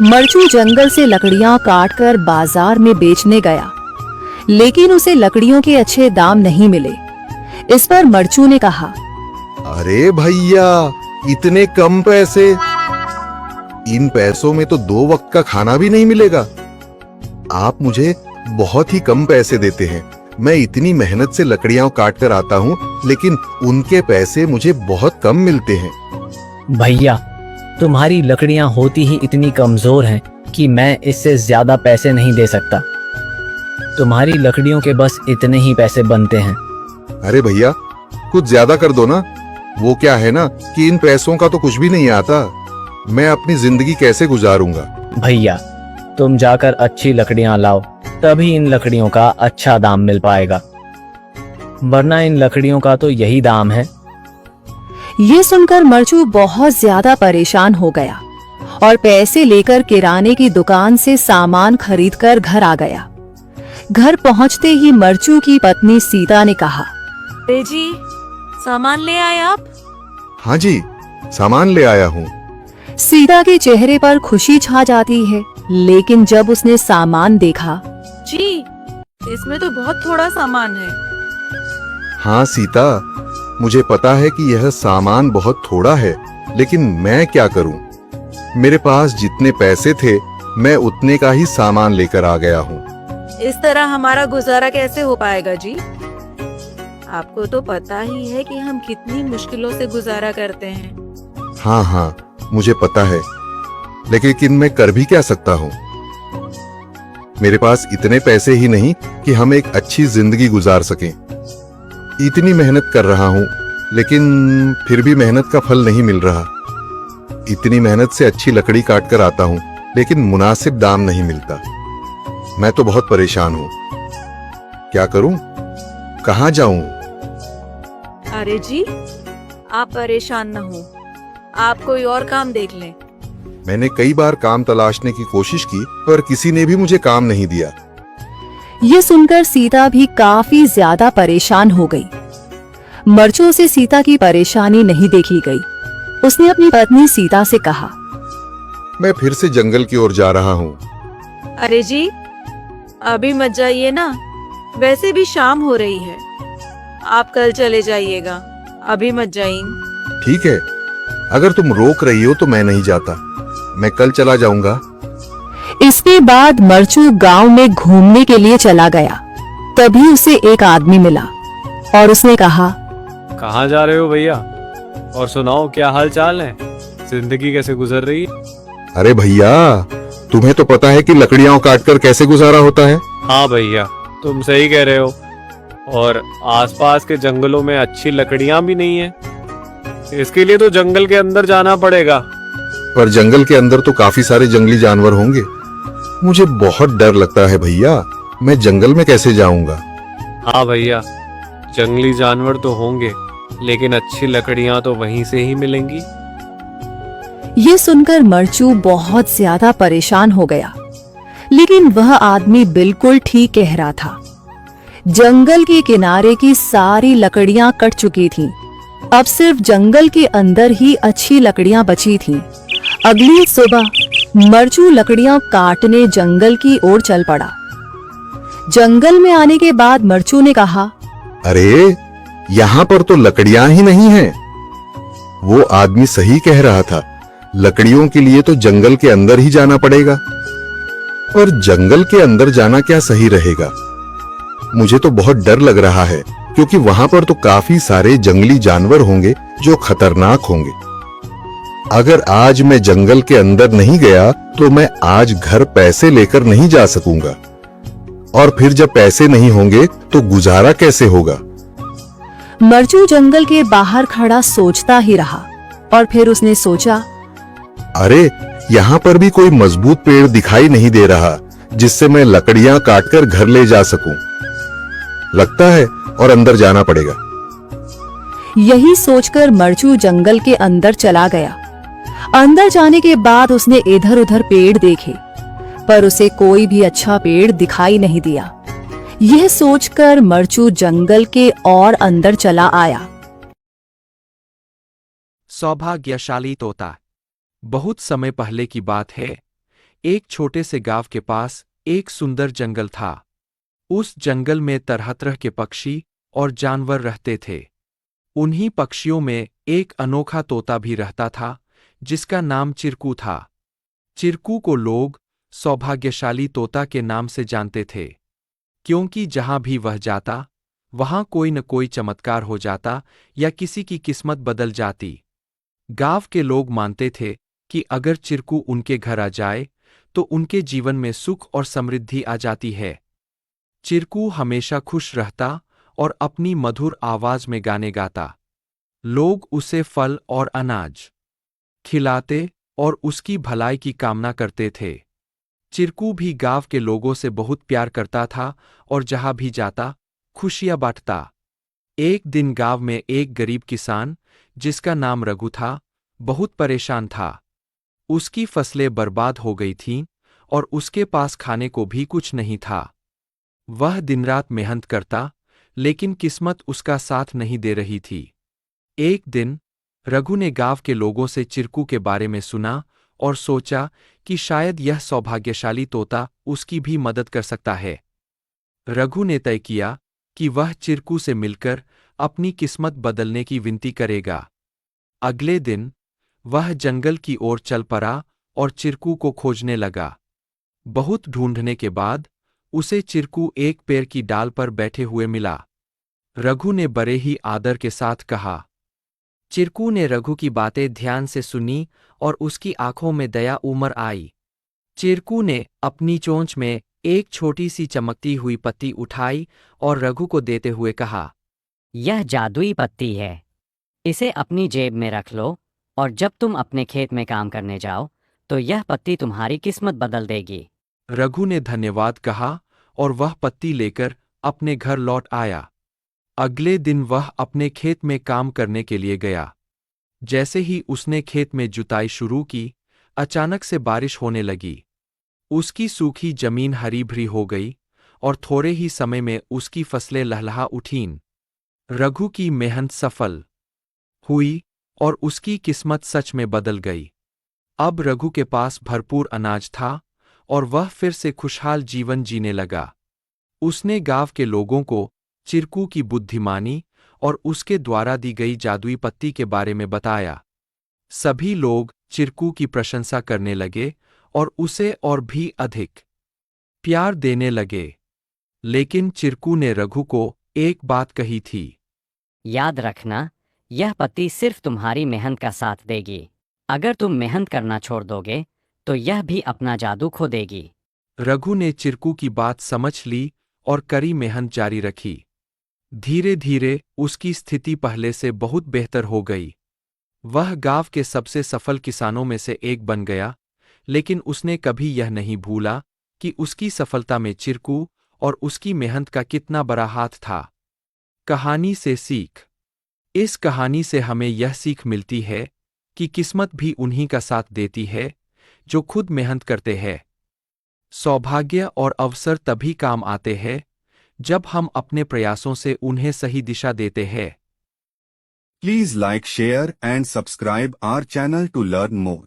मरचू जंगल से लकड़ियां काटकर बाजार में बेचने गया, लेकिन उसे लकड़ियों के अच्छे दाम नहीं मिले। इस पर मरचू ने कहा, अरे भैया, इतने कम पैसे? इन पैसों में तो 2 वक्त का खाना भी नहीं मिलेगा। आप मुझे बहुत ही कम पैसे देते हैं। मैं इतनी मेहनत से लकड़ियां काट कर आता हूँ, लेकिन उनके पैसे मुझे बहुत कम मिलते हैं। भैया, तुम्हारी लकड़ियां होती ही इतनी कमजोर हैं कि मैं इससे ज्यादा पैसे नहीं दे सकता। तुम्हारी लकड़ियों के बस इतने ही पैसे बनते हैं। अरे भैया, कुछ ज्यादा कर दो ना। वो क्या है ना कि इन पैसों का तो कुछ भी नहीं आता। मैं अपनी जिंदगी कैसे गुजारूंगा? भैया, तुम जाकर अच्छी लकड़ियां लाओ, तभी इन लकड़ियों का अच्छा दाम मिल पाएगा, वरना इन लकड़ियों का तो यही दाम है। ये सुनकर मरचू बहुत ज्यादा परेशान हो गया और पैसे लेकर किराने की दुकान से सामान खरीदकर घर आ गया। घर पहुंचते ही मरचू की पत्नी सीता ने कहा, अरे जी, सामान ले आए आप? हाँ जी, सामान ले आया हूँ। सीता के चेहरे पर खुशी छा जाती है, लेकिन जब उसने सामान देखा, जी, इसमें तो बहुत थोड़ा सामान है। हाँ सीता, मुझे पता है कि यह सामान बहुत थोड़ा है, लेकिन मैं क्या करूं? मेरे पास जितने पैसे थे, मैं उतने का ही सामान लेकर आ गया हूँ। इस तरह हमारा गुजारा कैसे हो पाएगा जी? आपको तो पता ही है कि हम कितनी मुश्किलों से गुजारा करते हैं। हाँ हाँ, मुझे पता है, लेकिन मैं कर भी क्या सकता हूँ? मेरे पास इतने पैसे ही नहीं कि हम एक अच्छी जिंदगी गुजार सकें। इतनी मेहनत कर रहा हूँ, लेकिन फिर भी मेहनत का फल नहीं मिल रहा। इतनी मेहनत से अच्छी लकड़ी काट कर आता हूँ, लेकिन मुनासिब दाम नहीं मिलता। मैं तो बहुत परेशान हूँ। क्या करूँ? कहाँ जाऊँ? अरे जी, आप परेशान न हो, आप कोई और काम देख लें। मैंने कई बार काम तलाशने की कोशिश की, पर किसी ने भी मुझे काम नहीं दिया। ये सुनकर सीता भी काफी ज्यादा परेशान हो गई। मरचू से सीता की परेशानी नहीं देखी गई। उसने अपनी पत्नी सीता से कहा, मैं फिर से जंगल की ओर जा रहा हूँ। अरे जी, अभी मत जाइए ना, वैसे भी शाम हो रही है। आप कल चले जाइएगा, अभी मत जाइए। ठीक है, अगर तुम रोक रही हो तो मैं नहीं जाता। मैं कल चला जाऊंगा। इसके बाद मरचू गांव में घूमने के लिए चला गया। तभी उसे एक आदमी मिला और उसने कहा, कहाँ जा रहे हो भैया? और सुनाओ, क्या हाल चाल है? जिंदगी कैसे गुजर रही है? अरे भैया, तुम्हें तो पता है कि लकड़ियां काटकर कैसे गुजारा होता है। हाँ भैया, तुम सही कह रहे हो। और आसपास के जंगलों में अच्छी लकड़ियां भी नहीं है। इसके लिए तो जंगल के अंदर जाना पड़ेगा। पर जंगल के अंदर तो काफी सारे जंगली जानवर होंगे। मुझे बहुत डर लगता है भैया, मैं जंगल में कैसे जाऊंगा? हाँ भैया, जंगली जानवर तो होंगे, लेकिन अच्छी लकड़ियां तो वहीं से ही मिलेंगी। ये सुनकर मरचू बहुत ज्यादा परेशान हो गया, लेकिन वह आदमी बिल्कुल ठीक कह रहा था। जंगल के किनारे की सारी लकड़ियां कट चुकी थीं। अब सिर्फ जंगल के अंदर ही अच्छी लकड़ियां बची थीं। अगली सुबह मरचू लकड़ियां काटने जंगल की ओर चल पड़ा। जंगल में आने के बाद मरचू ने कहा, अरे, यहाँ पर तो लकड़ियां ही नहीं हैं। वो आदमी सही कह रहा था, लकड़ियों के लिए तो जंगल के अंदर ही जाना पड़ेगा। और जंगल के अंदर जाना क्या सही रहेगा? मुझे तो बहुत डर लग रहा है, क्योंकि वहां पर तो काफी सारे जंगली जानवर होंगे जो खतरनाक होंगे। अगर आज मैं जंगल के अंदर नहीं गया तो मैं आज घर पैसे लेकर नहीं जा सकूंगा, और फिर जब पैसे नहीं होंगे तो गुजारा कैसे होगा? मरचू जंगल के बाहर खड़ा सोचता ही रहा और फिर उसने सोचा, अरे, यहाँ पर भी कोई मजबूत पेड़ दिखाई नहीं दे रहा जिससे मैं लकड़ियां काटकर घर ले जा सकूं। लगता है और अंदर जाना पड़ेगा। यही सोचकर मरचू जंगल के अंदर चला गया। अंदर जाने के बाद उसने इधर उधर पेड़ देखे, पर उसे कोई भी अच्छा पेड़ दिखाई नहीं दिया। यह सोचकर मरचू जंगल के और अंदर चला आया। सौभाग्यशाली तोता। बहुत समय पहले की बात है एक छोटे से गांव के पास एक सुंदर जंगल था। उस जंगल में तरह तरह के पक्षी और जानवर रहते थे। उन्हीं पक्षियों में एक अनोखा तोता भी रहता था, जिसका नाम चिरकू था। चिरकू को लोग सौभाग्यशाली तोता के नाम से जानते थे, क्योंकि जहां भी वह जाता वहां कोई न कोई चमत्कार हो जाता या किसी की किस्मत बदल जाती। गांव के लोग मानते थे कि अगर चिरकू उनके घर आ जाए तो उनके जीवन में सुख और समृद्धि आ जाती है। चिरकू हमेशा खुश रहता और अपनी मधुर आवाज में गाने गाता। लोग उसे फल और अनाज खिलाते और उसकी भलाई की कामना करते थे। चिरकू भी गांव के लोगों से बहुत प्यार करता था और जहां भी जाता खुशियां बांटता। एक दिन गांव में एक गरीब किसान, जिसका नाम रघु था, बहुत परेशान था। उसकी फसलें बर्बाद हो गई थीं और उसके पास खाने को भी कुछ नहीं था। वह दिन रात मेहनत करता, लेकिन किस्मत उसका साथ नहीं दे रही थी। एक दिन रघु ने गांव के लोगों से चिरकू के बारे में सुना और सोचा कि शायद यह सौभाग्यशाली तोता उसकी भी मदद कर सकता है। रघु ने तय किया कि वह चिरकू से मिलकर अपनी किस्मत बदलने की विनती करेगा। अगले दिन वह जंगल की ओर चल पड़ा और चिरकू को खोजने लगा। बहुत ढूंढने के बाद उसे चिरकू एक पेड़ की डाल पर बैठे हुए मिला। रघु ने बड़े ही आदर के साथ कहा। चिरकू ने रघु की बातें ध्यान से सुनी और उसकी आंखों में दया उमड़ आई। चिरकू ने अपनी चोंच में एक छोटी सी चमकती हुई पत्ती उठाई और रघु को देते हुए कहा, यह जादुई पत्ती है। इसे अपनी जेब में रख लो और जब तुम अपने खेत में काम करने जाओ तो यह पत्ती तुम्हारी किस्मत बदल देगी। रघु ने धन्यवाद कहा और वह पत्ती लेकर अपने घर लौट आया। अगले दिन वह अपने खेत में काम करने के लिए गया। जैसे ही उसने खेत में जुताई शुरू की, अचानक से बारिश होने लगी। उसकी सूखी जमीन हरी भरी हो गई और थोड़े ही समय में उसकी फसलें लहलहा उठीं। रघु की मेहनत सफल हुई और उसकी किस्मत सच में बदल गई। अब रघु के पास भरपूर अनाज था और वह फिर से खुशहाल जीवन जीने लगा। उसने गांव के लोगों को चिरकू की बुद्धिमानी और उसके द्वारा दी गई जादुई पत्ती के बारे में बताया। सभी लोग चिरकू की प्रशंसा करने लगे और उसे और भी अधिक प्यार देने लगे। लेकिन चिरकू ने रघु को एक बात कही थी। याद रखना, यह पत्ती सिर्फ तुम्हारी मेहनत का साथ देगी। अगर तुम मेहनत करना छोड़ दोगे तो यह भी अपना जादू खो देगी। रघु ने चिरकू की बात समझ ली और कड़ी मेहनत जारी रखी। धीरे धीरे उसकी स्थिति पहले से बहुत बेहतर हो गई। वह गांव के सबसे सफल किसानों में से एक बन गया, लेकिन उसने कभी यह नहीं भूला कि उसकी सफलता में चिरकू और उसकी मेहनत का कितना बड़ा हाथ था। कहानी से सीख। इस कहानी से हमें यह सीख मिलती है कि किस्मत भी उन्हीं का साथ देती है जो खुद मेहनत करते हैं। सौभाग्य और अवसर तभी काम आते हैं जब हम अपने प्रयासों से उन्हें सही दिशा देते हैं। Please like, share and subscribe our channel to learn more.